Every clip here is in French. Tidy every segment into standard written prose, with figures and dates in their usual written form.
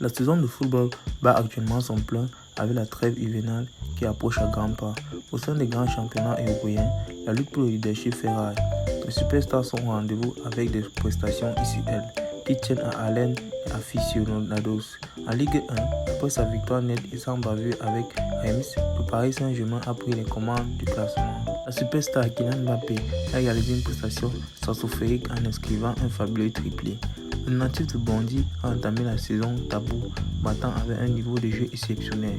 La saison de football bat actuellement son plein avec la trêve hivernale qui approche à grands pas. Au sein des grands championnats européens, la lutte pour le leadership fait rage. Les superstars sont au rendez-vous avec des prestations ici elles qui tiennent à haleine et aficionados. En Ligue 1, après sa victoire nette et sans bavure avec Reims, le Paris Saint-Germain a pris les commandes du classement. La superstar Kylian Mbappé a réalisé une prestation stratosphérique en inscrivant un fabuleux triplé. Le natif de Bondy a entamé la saison tabou, battant avec un niveau de jeu exceptionnel.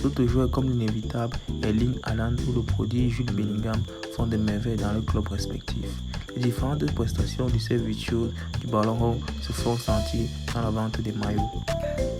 D'autres joueurs comme l'inévitable Erling Haaland ou le prodige Jude Bellingham font des merveilles dans leurs clubs respectifs. Les différentes prestations de ces virtuoses du ballon rond se font sentir dans la vente des maillots.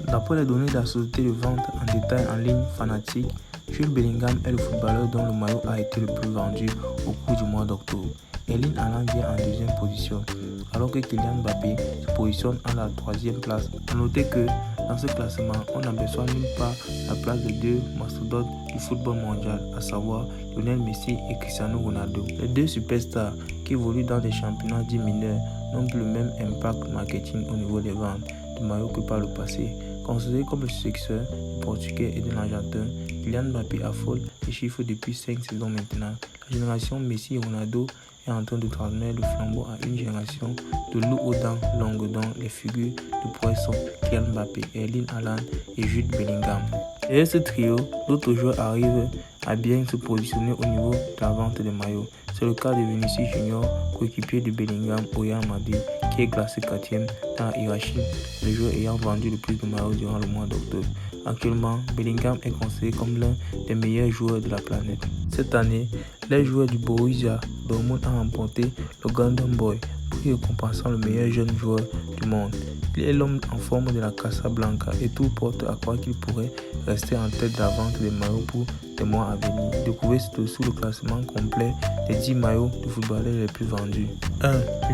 D'après les données de la société de vente en détail en ligne Fanatic, Jude Bellingham est le footballeur dont le maillot a été le plus vendu au cours du mois d'octobre. Erling Haaland vient en deuxième position, alors que Kylian Mbappé se positionne à la troisième place. A noter que dans ce classement, on n'aperçoit nulle part la place de deux mastodontes du football mondial, à savoir Lionel Messi et Cristiano Ronaldo. Les deux superstars qui évoluent dans des championnats dits mineurs n'ont plus le même impact marketing au niveau des ventes de maillots que par le passé. Considéré comme le successeur du Portugais et de l'Argentin, Kylian Mbappé affole les chiffres depuis 5 saisons maintenant. La génération Messi et Ronaldo est en train de transmettre le flambeau à une génération de loups aux dents longues dont les figures de prouesse sont Kylian Mbappé, Erling Haaland et Jude Bellingham. Derrière ce trio, d'autres joueurs arrivent à bien se positionner au niveau de la vente des maillots. C'est le cas de Vinicius Junior, coéquipier de Bellingham au Real Madrid, qui est classé 4e dans la hiérarchie, le joueur ayant vendu le plus de maillots durant le mois d'octobre. Actuellement, Bellingham est considéré comme l'un des meilleurs joueurs de la planète. Cette année, les joueurs du Borussia Dortmund ont remporté le Golden Boy, prix récompensant le meilleur jeune joueur du monde. Il est l'homme en forme de la Casablanca et tout porte à croire qu'il pourrait rester en tête de la vente des maillots pour des mois à venir. Découvrez sous le classement complet des 10 maillots de footballeurs les plus vendus. 1.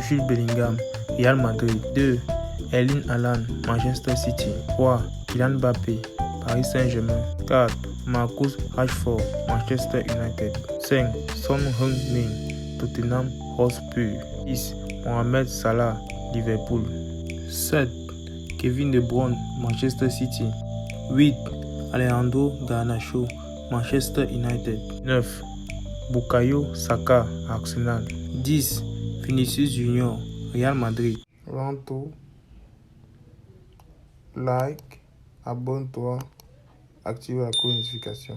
Jude Bellingham, Real Madrid. 2. Erling Haaland, Manchester City. 3. Kylian Mbappé, Paris Saint-Germain. 4. Marcus Rashford, Manchester United. 5. Son Heung-min, Tottenham Hotspur. 6. Mohamed Salah, Liverpool. 7. Kevin De Bruyne, Manchester City. 8. Alejandro Garnacho, Manchester United. 9. Bukayo Saka, Arsenal. 10. Vinicius Junior, Real Madrid. Rends-toi, like, abonne-toi, active la notification.